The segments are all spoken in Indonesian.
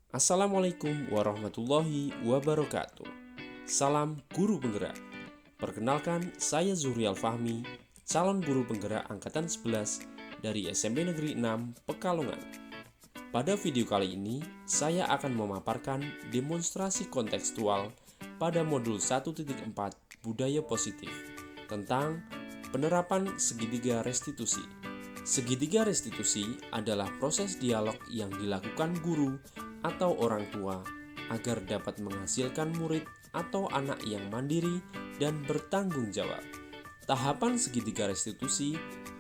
Assalamualaikum warahmatullahi wabarakatuh. Salam guru penggerak. Perkenalkan, saya Zurial Fahmi, calon guru penggerak angkatan 11 dari SMP Negeri 6 Pekalongan. Pada video kali ini, saya akan memaparkan demonstrasi kontekstual pada modul 1.4 Budaya Positif tentang penerapan segitiga restitusi. Segitiga restitusi adalah proses dialog yang dilakukan guru atau orang tua agar dapat menghasilkan murid atau anak yang mandiri dan bertanggung jawab. Tahapan segitiga restitusi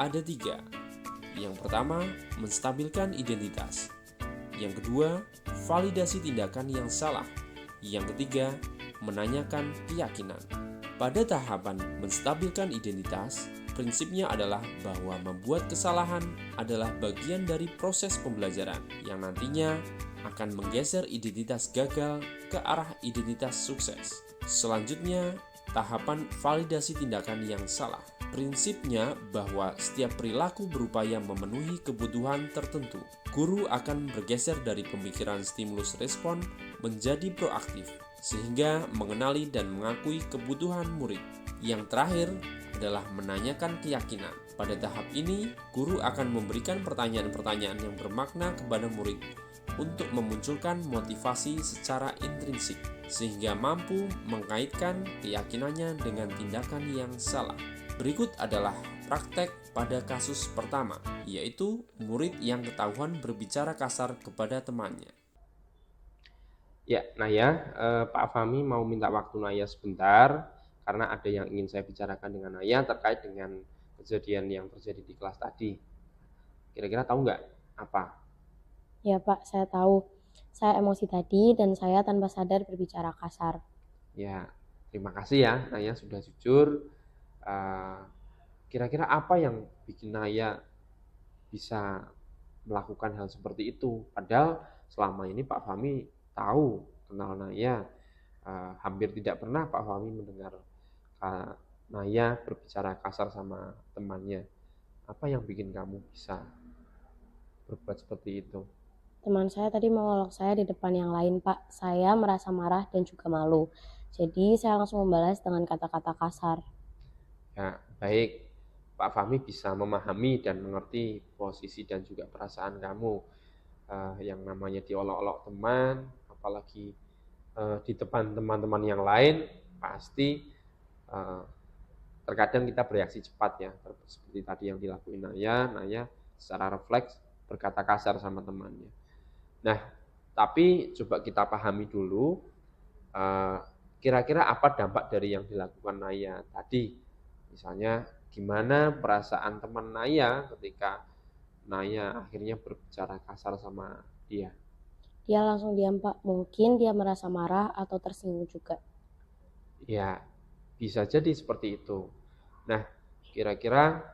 ada 3. Yang pertama, menstabilkan identitas. Yang kedua, validasi tindakan yang salah. Yang ketiga, menanyakan keyakinan. Pada tahapan menstabilkan identitas, prinsipnya adalah bahwa membuat kesalahan adalah bagian dari proses pembelajaran yang nantinya akan menggeser identitas gagal ke arah identitas sukses. Selanjutnya, tahapan validasi tindakan yang salah. Prinsipnya bahwa setiap perilaku berupaya memenuhi kebutuhan tertentu. Guru akan bergeser dari pemikiran stimulus respon menjadi proaktif, sehingga mengenali dan mengakui kebutuhan murid. Yang terakhir adalah menanyakan keyakinan. Pada tahap ini, guru akan memberikan pertanyaan-pertanyaan yang bermakna kepada murid untuk memunculkan motivasi secara intrinsik, sehingga mampu mengkaitkan keyakinannya dengan tindakan yang salah. Berikut adalah praktek pada kasus pertama, yaitu murid yang ketahuan berbicara kasar kepada temannya. Ya, Naya, Pak Fahmi mau minta waktu Naya sebentar karena ada yang ingin saya bicarakan dengan Naya terkait dengan kejadian yang terjadi di kelas tadi. Kira-kira tahu nggak apa? Ya Pak, saya tahu. Saya emosi tadi dan saya tanpa sadar berbicara kasar. Ya, terima kasih ya Naya sudah jujur. Eh, Kira-kira apa yang bikin Naya bisa melakukan hal seperti itu? Padahal selama ini Pak Fahmi tahu, kenal Naya. Hampir tidak pernah Pak Fahmi mendengar Naya berbicara kasar sama temannya. Apa yang bikin kamu bisa berbuat seperti itu? Teman saya tadi mengolok saya di depan yang lain, Pak. Saya merasa marah dan juga malu. Jadi saya langsung membalas dengan kata-kata kasar. Ya, baik. Pak Fahmi bisa memahami dan mengerti posisi dan juga perasaan kamu. Yang namanya diolok-olok teman, apalagi di depan teman-teman yang lain, pasti eh, terkadang kita bereaksi cepat ya, seperti tadi yang dilakuin Naya secara refleks berkata kasar sama temannya. Nah, tapi coba kita pahami dulu, eh, kira-kira apa dampak dari yang dilakukan Naya tadi. Misalnya, gimana perasaan teman Naya ketika Naya akhirnya berbicara kasar sama dia. Dia langsung diam, Pak. Mungkin dia merasa marah atau tersinggung juga. Ya, bisa jadi seperti itu. Nah, kira-kira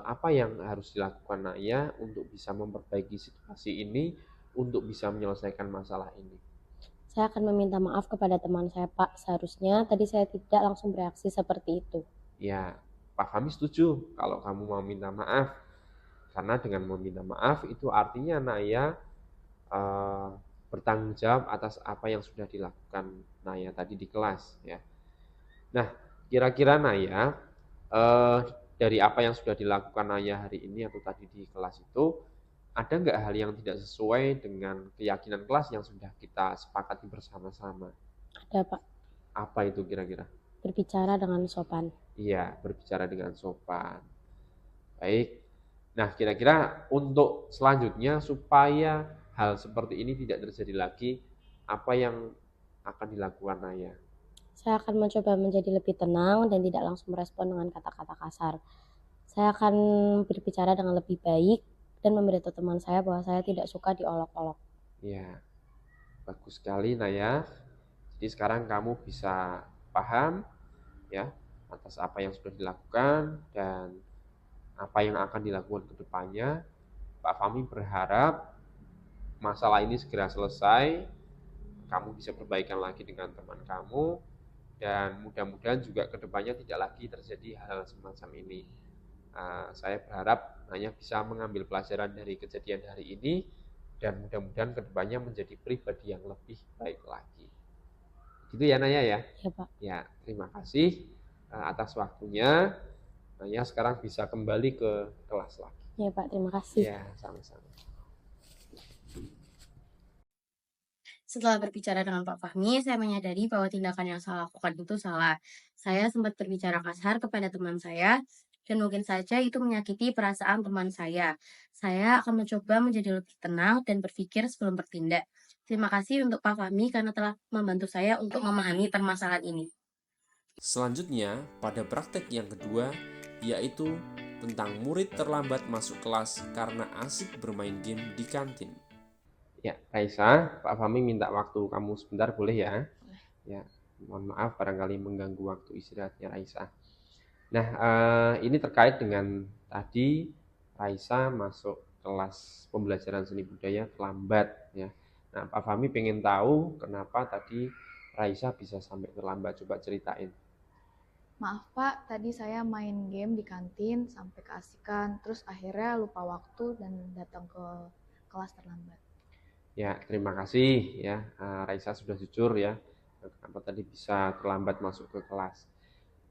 apa yang harus dilakukan Naya untuk bisa memperbaiki situasi ini, untuk bisa menyelesaikan masalah ini? Saya akan meminta maaf kepada teman saya, Pak. Seharusnya tadi saya tidak langsung bereaksi seperti itu. Ya, Pak Fahmi setuju kalau kamu mau minta maaf. Karena dengan meminta maaf itu artinya Naya eh, bertanggung jawab atas apa yang sudah dilakukan Naya tadi di kelas ya. Nah, kira-kira Naya dari apa yang sudah dilakukan Naya hari ini atau tadi di kelas itu, ada nggak hal yang tidak sesuai dengan keyakinan kelas yang sudah kita sepakati bersama-sama? Ada, Pak. Apa itu kira-kira? Berbicara dengan sopan. Iya, berbicara dengan sopan. Baik. Nah, kira-kira untuk selanjutnya supaya hal seperti ini tidak terjadi lagi, apa yang akan dilakukan Naya? Saya akan mencoba menjadi lebih tenang dan tidak langsung merespon dengan kata-kata kasar. Saya akan berbicara dengan lebih baik dan memberitahu teman saya bahwa saya tidak suka diolok-olok. Ya, bagus sekali Naya. Jadi sekarang kamu bisa paham ya atas apa yang sudah dilakukan dan apa yang akan dilakukan ke depannya. Pak Fahmi berharap masalah ini segera selesai, kamu bisa perbaikan lagi dengan teman kamu, dan mudah-mudahan juga ke depannya tidak lagi terjadi hal semacam ini. Saya berharap hanya bisa mengambil pelajaran dari kejadian hari ini dan mudah-mudahan kedepannya menjadi pribadi yang lebih baik lagi. Gitu ya Naya ya. Ya Pak. Ya, terima kasih atas waktunya. Naya sekarang bisa kembali ke kelas lagi. Ya Pak, terima kasih. Ya, sama-sama. Setelah berbicara dengan Pak Fahmi, saya menyadari bahwa tindakan yang saya lakukan itu salah. Saya sempat berbicara kasar kepada teman saya, dan mungkin saja itu menyakiti perasaan teman saya. Saya akan mencoba menjadi lebih tenang dan berpikir sebelum bertindak. Terima kasih untuk Pak Fahmi karena telah membantu saya untuk memahami permasalahan ini. Selanjutnya, pada praktek yang kedua, yaitu tentang murid terlambat masuk kelas karena asik bermain game di kantin. Ya, Raisa, Pak Fahmi minta waktu kamu sebentar, boleh ya? Ya, mohon maaf barangkali mengganggu waktu istirahatnya Raisa. Nah, ini terkait dengan tadi Raisa masuk kelas pembelajaran seni budaya terlambat ya. Nah, Pak Fahmi pengen tahu kenapa tadi Raisa bisa sampai terlambat. Coba ceritain. Maaf Pak, tadi saya main game di kantin sampai keasikan, terus akhirnya lupa waktu dan datang ke kelas terlambat. Ya, terima kasih ya. Raisa sudah jujur ya. Kenapa tadi bisa terlambat masuk ke kelas.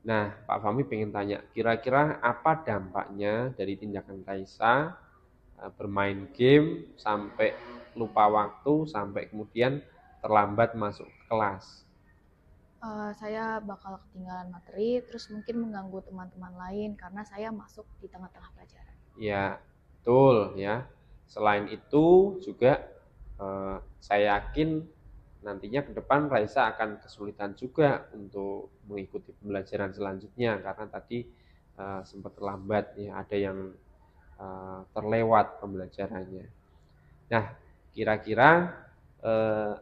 Nah, Pak Fahmi pengen tanya, kira-kira apa dampaknya dari tindakan Raisa bermain game sampai lupa waktu, sampai kemudian terlambat masuk kelas? Saya bakal ketinggalan materi, terus mungkin mengganggu teman-teman lain karena saya masuk di tengah-tengah pelajaran. Ya, betul ya. Selain itu juga saya yakin nantinya ke depan Raisa akan kesulitan juga untuk mengikuti pembelajaran selanjutnya karena tadi sempat terlambat ya, ada yang terlewat pembelajarannya. Nah, kira-kira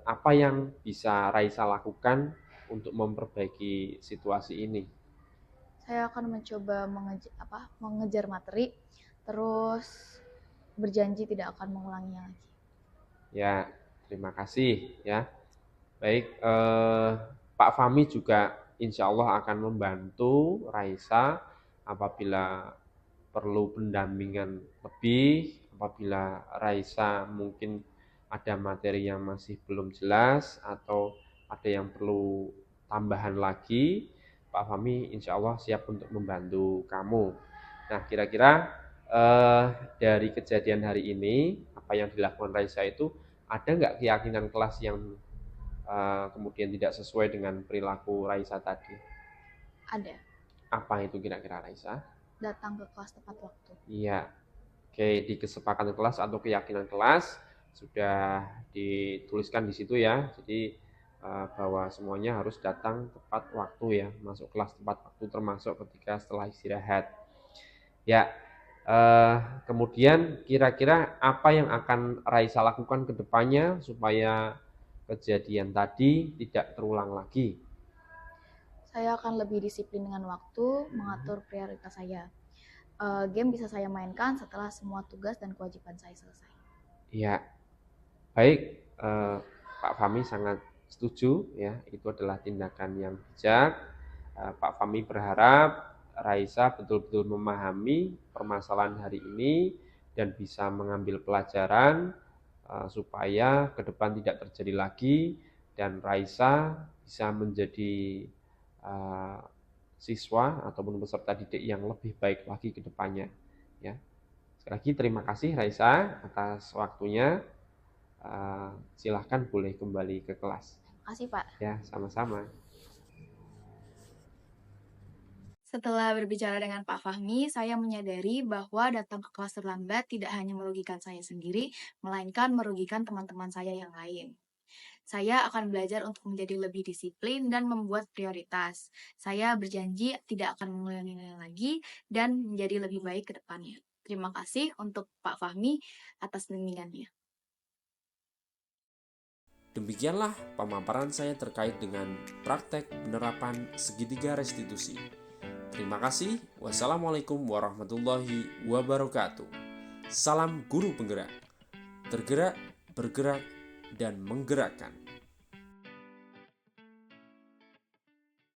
apa yang bisa Raisa lakukan untuk memperbaiki situasi ini? Saya akan mencoba mengejar materi, terus berjanji tidak akan mengulanginya lagi. Ya, terima kasih ya. Baik, Pak Fahmi juga insya Allah akan membantu Raisa apabila perlu pendampingan lebih, apabila Raisa mungkin ada materi yang masih belum jelas atau ada yang perlu tambahan lagi, Pak Fahmi insya Allah siap untuk membantu kamu. Nah, kira-kira dari kejadian hari ini, apa yang dilakukan Raisa itu, ada nggak keyakinan kelas yang kemudian tidak sesuai dengan perilaku Raisa tadi? Ada. Apa itu kira-kira Raisa? Datang ke kelas tepat waktu. Iya, oke, di kesepakatan kelas atau keyakinan kelas sudah dituliskan di situ ya. Jadi bahwa semuanya harus datang tepat waktu ya, masuk kelas tepat waktu termasuk ketika setelah istirahat. Ya, kemudian kira-kira apa yang akan Raisa lakukan ke depannya supaya kejadian tadi tidak terulang lagi? Saya akan lebih disiplin dengan waktu, mengatur prioritas saya. Game bisa saya mainkan setelah semua tugas dan kewajiban saya selesai. Ya, baik, Pak Fahmi sangat setuju ya, itu adalah tindakan yang bijak. Pak Fahmi berharap Raisa betul-betul memahami permasalahan hari ini dan bisa mengambil pelajaran supaya ke depan tidak terjadi lagi dan Raisa bisa menjadi siswa ataupun peserta didik yang lebih baik lagi ke depannya ya. Sekali lagi terima kasih Raisa atas waktunya. Silahkan boleh kembali ke kelas. Terima kasih Pak. Ya, sama-sama. Setelah berbicara dengan Pak Fahmi, saya menyadari bahwa datang ke kelas terlambat tidak hanya merugikan saya sendiri, melainkan merugikan teman-teman saya yang lain. Saya akan belajar untuk menjadi lebih disiplin dan membuat prioritas. Saya berjanji tidak akan mengulanginya lagi dan menjadi lebih baik ke depannya. Terima kasih untuk Pak Fahmi atas bimbingannya. Demikianlah pemaparan saya terkait dengan praktek penerapan segitiga restitusi. Terima kasih. Wassalamualaikum warahmatullahi wabarakatuh. Salam guru penggerak. Tergerak, bergerak, dan menggerakkan.